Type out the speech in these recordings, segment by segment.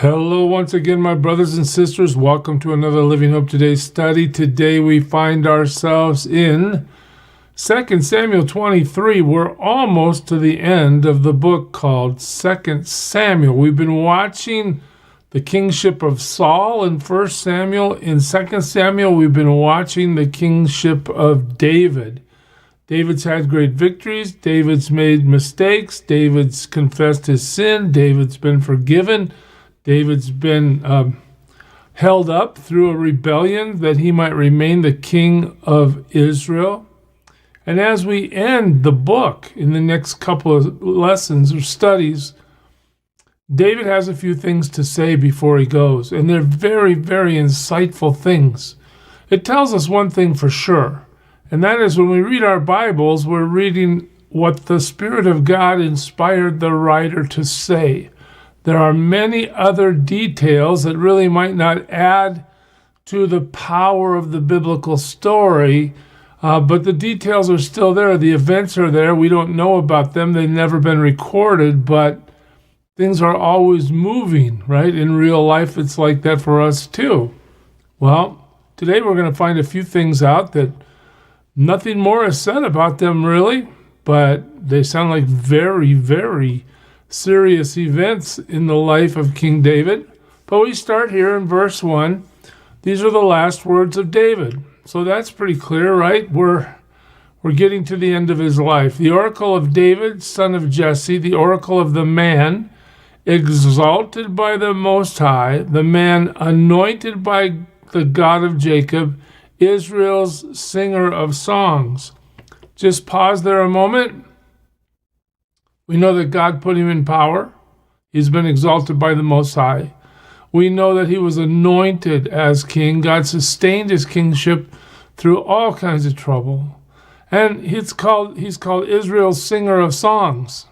Hello once again, my brothers and sisters. Welcome to another Living Hope Today study. Today we find ourselves in 2 Samuel 23. We're almost to the end of the book called 2 Samuel. We've been watching the kingship of Saul in 1 Samuel. In 2 Samuel, we've been watching the kingship of David. David's had great victories. David's made mistakes. David's confessed his sin. David's been forgiven. David's been held up through a rebellion that he might remain the king of Israel. And as we end the book in the next couple of lessons or studies, David has a few things to say before he goes, and they're very, very insightful things. It tells us one thing for sure, and that is when we read our Bibles, we're reading what the Spirit of God inspired the writer to say. There are many other details that really might not add to the power of the biblical story, but the details are still there. The events are there. We don't know about them. They've never been recorded, but things are always moving, right? In real life, it's like that for us too. Well, today we're going to find a few things out that nothing more is said about them really, but they sound like very, very serious events in the life of King David. But we start here in verse 1. These are the last words of David. So that's pretty clear, right? We're getting to the end of his life. The oracle of David, son of Jesse, the oracle of the man exalted by the Most High, the man anointed by the God of Jacob, Israel's singer of songs. Just pause there a moment. We know that God put him in power. He's been exalted by the Most High. We know that he was anointed as king. God sustained his kingship through all kinds of trouble. And he's called Israel's singer of songs.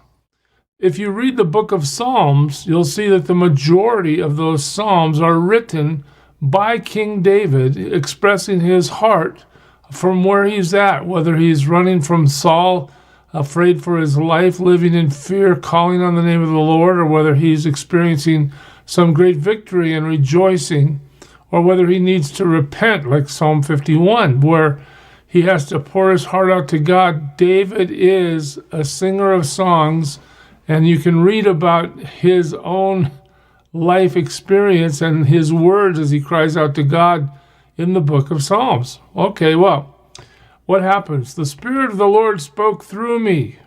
If you read the book of Psalms, you'll see that the majority of those psalms are written by King David, expressing his heart from where he's at, whether he's running from Saul, afraid for his life, living in fear, calling on the name of the Lord, or whether he's experiencing some great victory and rejoicing, or whether he needs to repent, like Psalm 51, where he has to pour his heart out to God. David is a singer of songs, and you can read about his own life experience and his words as he cries out to God in the book of Psalms. Okay, well, what happens? The Spirit of the Lord spoke through me.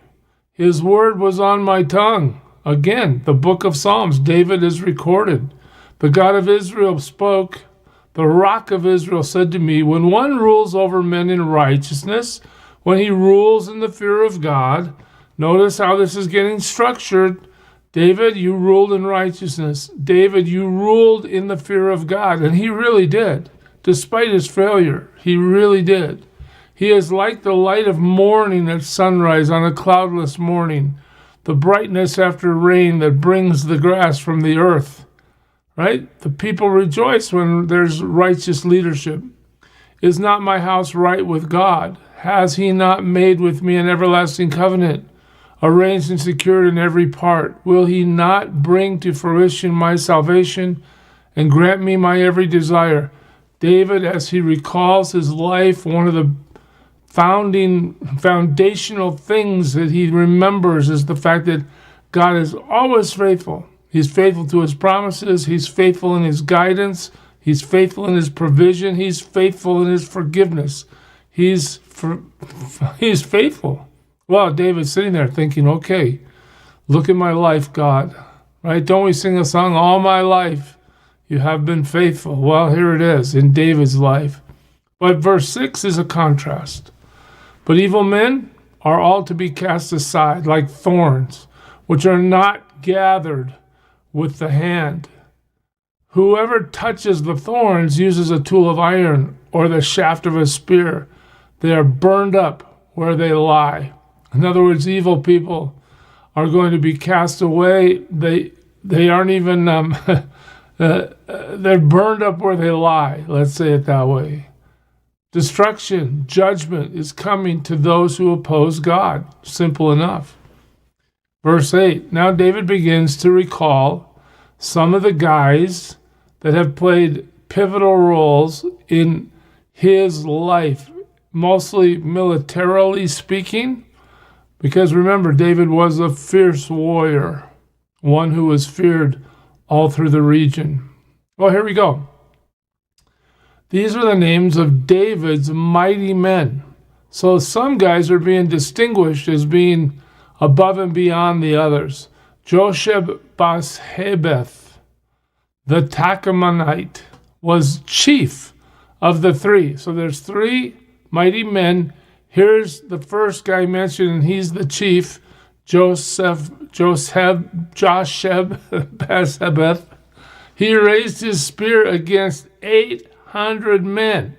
His word was on my tongue. Again, the book of Psalms, David is recorded. The God of Israel spoke. The rock of Israel said to me, when one rules over men in righteousness, when he rules in the fear of God, notice how this is getting structured. David, you ruled in righteousness. David, you ruled in the fear of God. And he really did. Despite his failure, he really did. He is like the light of morning at sunrise on a cloudless morning, the brightness after rain that brings the grass from the earth, right? The people rejoice when there's righteous leadership. Is not my house right with God? Has he not made with me an everlasting covenant, arranged and secured in every part? Will he not bring to fruition my salvation and grant me my every desire? David, as he recalls his life, one of the foundational things that he remembers is the fact that God is always faithful. He's faithful to his promises. He's faithful in his guidance. He's faithful in his provision. He's faithful in his forgiveness. He's faithful. Well, David's sitting there thinking, okay, look at my life, God. Right? Don't we sing a song, all my life you have been faithful? Well, here it is in David's life. But verse 6 is a contrast. But evil men are all to be cast aside like thorns, which are not gathered with the hand. Whoever touches the thorns uses a tool of iron or the shaft of a spear. They are burned up where they lie. In other words, evil people are going to be cast away. They aren't even, they're burned up where they lie. Let's say it that way. Destruction, judgment is coming to those who oppose God. Simple enough. Verse 8, now David begins to recall some of the guys that have played pivotal roles in his life, mostly militarily speaking, because remember, David was a fierce warrior, one who was feared all through the region. Well, here we go. These are the names of David's mighty men. So some guys are being distinguished as being above and beyond the others. Josheb-Bashebeth, the Tachamonite, was chief of the three. So there's three mighty men. Here's the first guy mentioned, and he's the chief, Josheb-Bashebeth. He raised his spear against 800 men,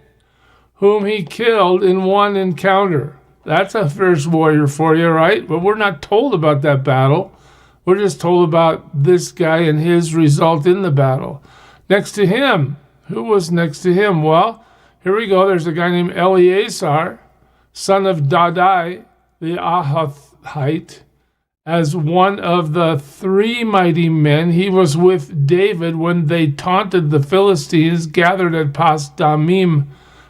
whom he killed in one encounter. That's a fierce warrior for you, right? But we're not told about that battle. We're just told about this guy and his result in the battle. Next to him, who was next to him? Well, here we go. There's a guy named Eleazar, son of Dadai, the Ahathite, as one of the three mighty men. He was with David when they taunted the Philistines gathered at Pas Damim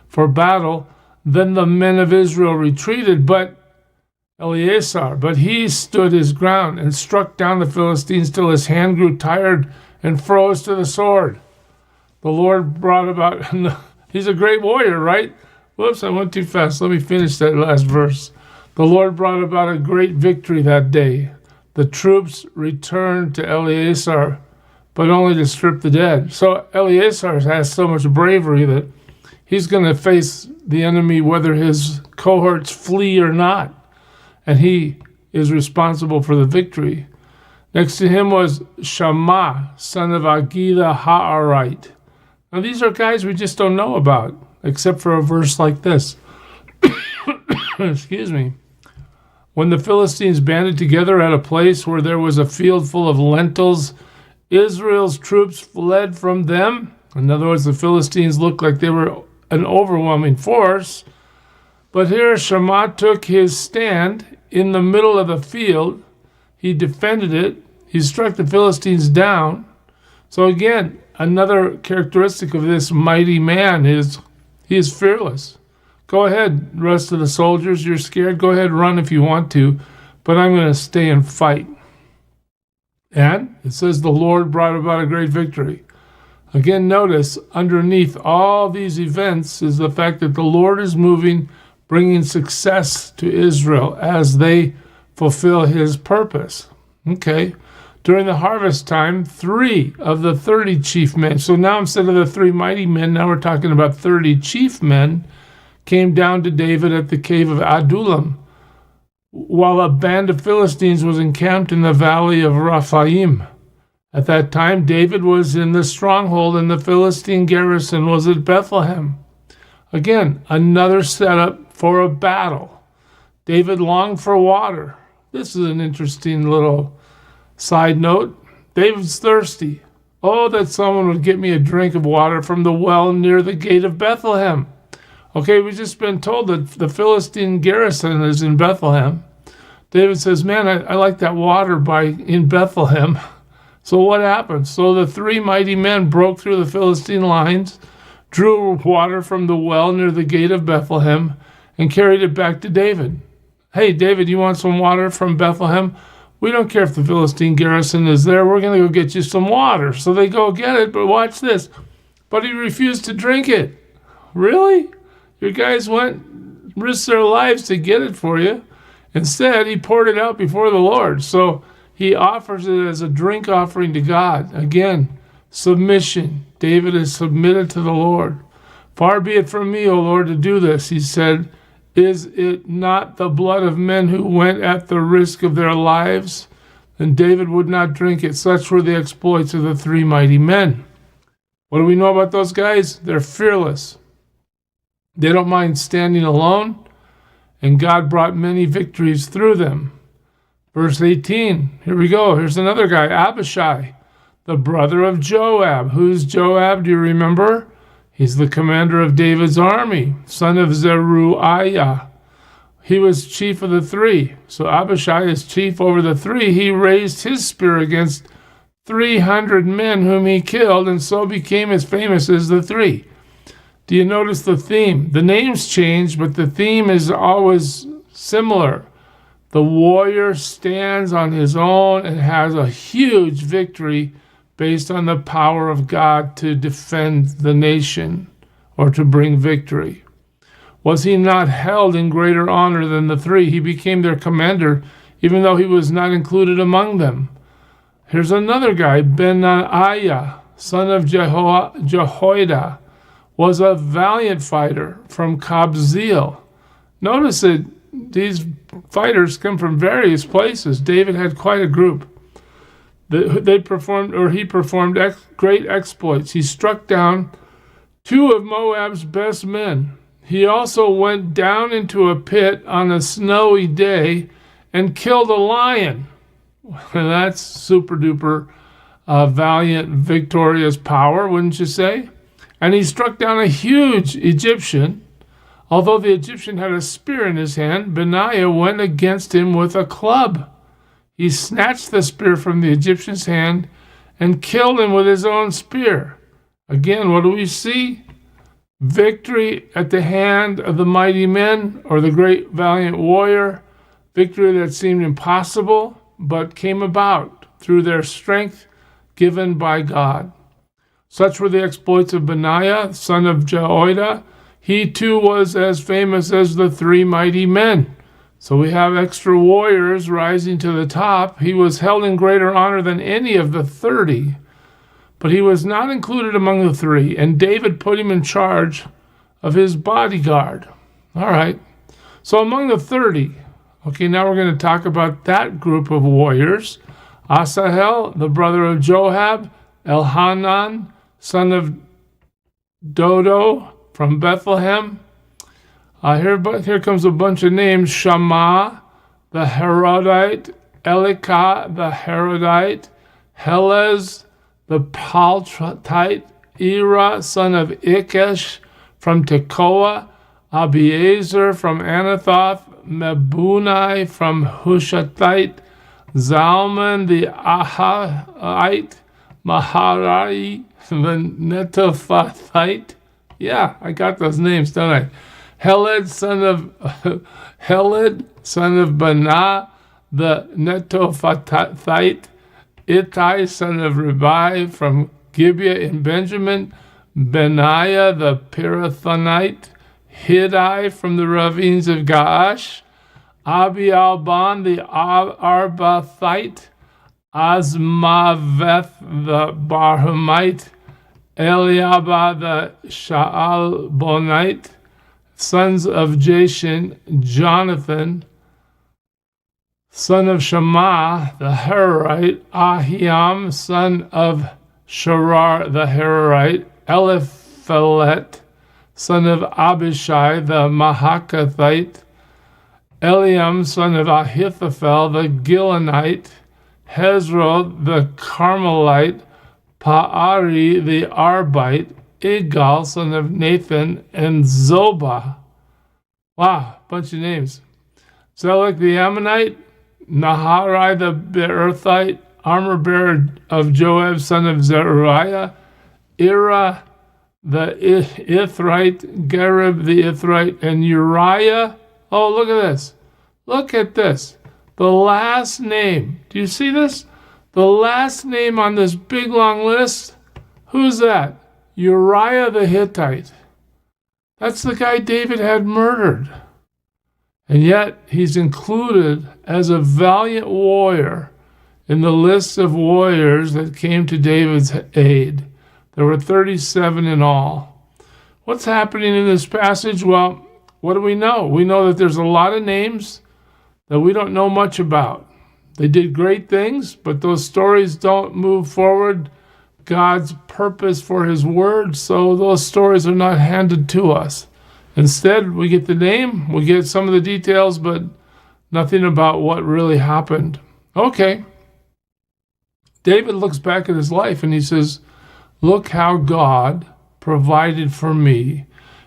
for battle. Then the men of Israel retreated, but he stood his ground and struck down the Philistines till his hand grew tired and froze to the sword. The Lord brought about, he's a great warrior, right? Whoops, I went too fast. Let me finish that last verse. The Lord brought about a great victory that day. The troops returned to Eleazar, but only to strip the dead. So Eleazar has so much bravery that he's going to face the enemy whether his cohorts flee or not. And he is responsible for the victory. Next to him was Shammah, son of Agila Ha'arite. Now these are guys we just don't know about, except for a verse like this. Excuse me. When the Philistines banded together at a place where there was a field full of lentils, Israel's troops fled from them. In other words, the Philistines looked like they were an overwhelming force. But here Shammah took his stand in the middle of the field. He defended it. He struck the Philistines down. So again, another characteristic of this mighty man is he is fearless. Go ahead, rest of the soldiers. You're scared. Go ahead, run if you want to. But I'm going to stay and fight. And it says the Lord brought about a great victory. Again, notice underneath all these events is the fact that the Lord is moving, bringing success to Israel as they fulfill his purpose. Okay. During the harvest time, 3 of the 30 chief men, so now instead of the 3 mighty men, now we're talking about 30 chief men, came down to David at the cave of Adullam, while a band of Philistines was encamped in the valley of Rephaim. At that time, David was in the stronghold, and the Philistine garrison was at Bethlehem. Again, another setup for a battle. David longed for water. This is an interesting little side note. David's thirsty. Oh, that someone would get me a drink of water from the well near the gate of Bethlehem. Okay, we've just been told that the Philistine garrison is in Bethlehem. David says, man, I like that water in Bethlehem. So what happened? So the 3 mighty men broke through the Philistine lines, drew water from the well near the gate of Bethlehem, and carried it back to David. Hey, David, you want some water from Bethlehem? We don't care if the Philistine garrison is there. We're going to go get you some water. So they go get it, but watch this. But he refused to drink it. Really? Your guys risked their lives to get it for you. Instead, he poured it out before the Lord. So he offers it as a drink offering to God. Again, submission. David is submitted to the Lord. Far be it from me, O Lord, to do this, he said. Is it not the blood of men who went at the risk of their lives? Then David would not drink it. Such were the exploits of the 3 mighty men. What do we know about those guys? They're fearless. They don't mind standing alone, and God brought many victories through them. Verse 18, here we go. Here's another guy, Abishai, the brother of Joab. Who's Joab? Do you remember? He's the commander of David's army, son of Zeruiah. He was chief of the 3. So Abishai is chief over the 3. He raised his spear against 300 men whom he killed, and so became as famous as the three. Do you notice the theme? The names change, but the theme is always similar. The warrior stands on his own and has a huge victory based on the power of God to defend the nation or to bring victory. Was he not held in greater honor than the three? He became their commander, even though he was not included among them. Here's another guy, Benaiah, son of Jehoiada, was a valiant fighter from Kabzeel. Notice that these fighters come from various places. David had quite a group. He performed great exploits. He struck down 2 of Moab's best men. He also went down into a pit on a snowy day and killed a lion. That's super duper valiant, victorious power, wouldn't you say? And he struck down a huge Egyptian. Although the Egyptian had a spear in his hand, Benaiah went against him with a club. He snatched the spear from the Egyptian's hand and killed him with his own spear. Again, what do we see? Victory at the hand of the mighty men, or the great valiant warrior. Victory that seemed impossible, but came about through their strength given by God. Such were the exploits of Benaiah, son of Jehoiada. He too was as famous as the 3 mighty men. So we have extra warriors rising to the top. He was held in greater honor than any of the 30, but he was not included among the 3, and David put him in charge of his bodyguard. All right. So among the 30, okay, now we're going to talk about that group of warriors. Asahel, the brother of Joab, Elhanan, son of Dodo from Bethlehem. Here comes a bunch of names. Shammah, the Herodite, Elikah, the Herodite, Helez, the Paltite, Ira, son of Ikesh from Tekoa, Abiezer from Anathoth, Mebunai from Hushathite, Zalman the Ahite, Maharai the Netophathite. Yeah, I got those names, don't I? Heled, son of Banah, the Netophathite, Ittai, son of Ribai from Gibeah in Benjamin, Benaiah, the Pirathonite, Hiddai from the ravines of Gaash, Abialban, the Arbathite, Azmaveth, the Barhumite, Eliabah, the Shaalbonite, sons of Jashin, Jonathan, son of Shammah, the Herorite, Ahiam, son of Sharar, the Herorite, Eliphelet, son of Abishai, the Mahakathite, Eliam, son of Ahithophel, the Gilonite, Hezro, the Carmelite, Paari, the Arbite, Igal, son of Nathan, and Zobah. Wow, bunch of names. Zelek the Ammonite, Naharai the Beerothite, armor bearer of Joab, son of Zeruiah, Ira the Ithrite, Gareb the Ithrite, and Uriah. Oh, look at this. Look at this. The last name. Do you see this? The last name on this big long list. Who's that? Uriah the Hittite. That's the guy David had murdered. And yet he's included as a valiant warrior in the list of warriors that came to David's aid. There were 37 in all. What's happening in this passage? Well, what do we know? We know that there's a lot of names that we don't know much about. They did great things, but those stories don't move forward God's purpose for his word, so those stories are not handed to us. Instead, we get the name, we get some of the details, but nothing about what really happened. Okay. David looks back at his life and he says, look how God provided for me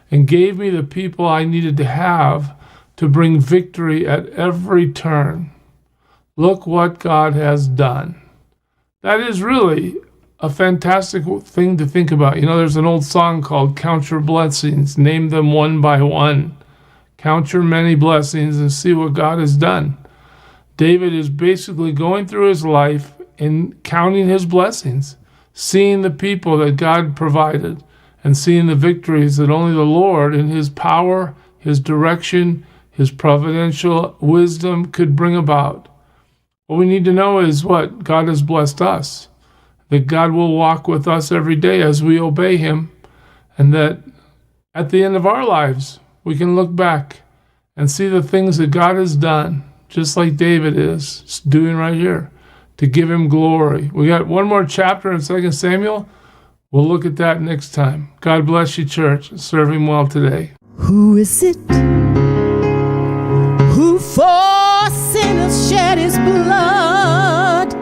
and gave me the people I needed to have to bring victory at every turn. Look what God has done. That is really a fantastic thing to think about. You know, there's an old song called Count Your Blessings, name them one by one. Count your many blessings and see what God has done. David is basically going through his life and counting his blessings, seeing the people that God provided, and seeing the victories that only the Lord in his power, his direction, his providential wisdom could bring about. What we need to know is what God has blessed us, that God will walk with us every day as we obey him, and that at the end of our lives, we can look back and see the things that God has done, just like David is doing right here, to give him glory. We got one more chapter in 2 Samuel. We'll look at that next time. God bless you, church. Serve him well today. Who is it who for sinners shed his blood,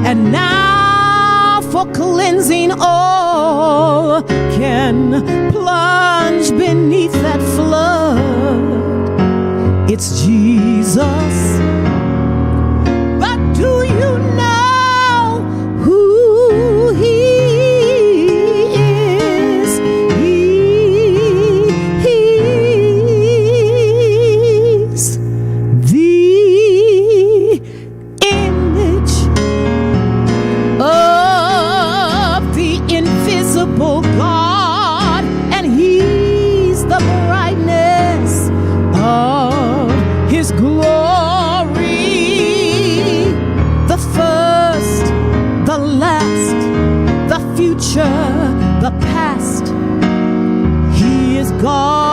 and now for cleansing all can plunge beneath that flood? It's Jesus. But do you know who he is? He's the image of the invisible God, and he's the brightness of his glory, the first, the last, the future, the past. He is God.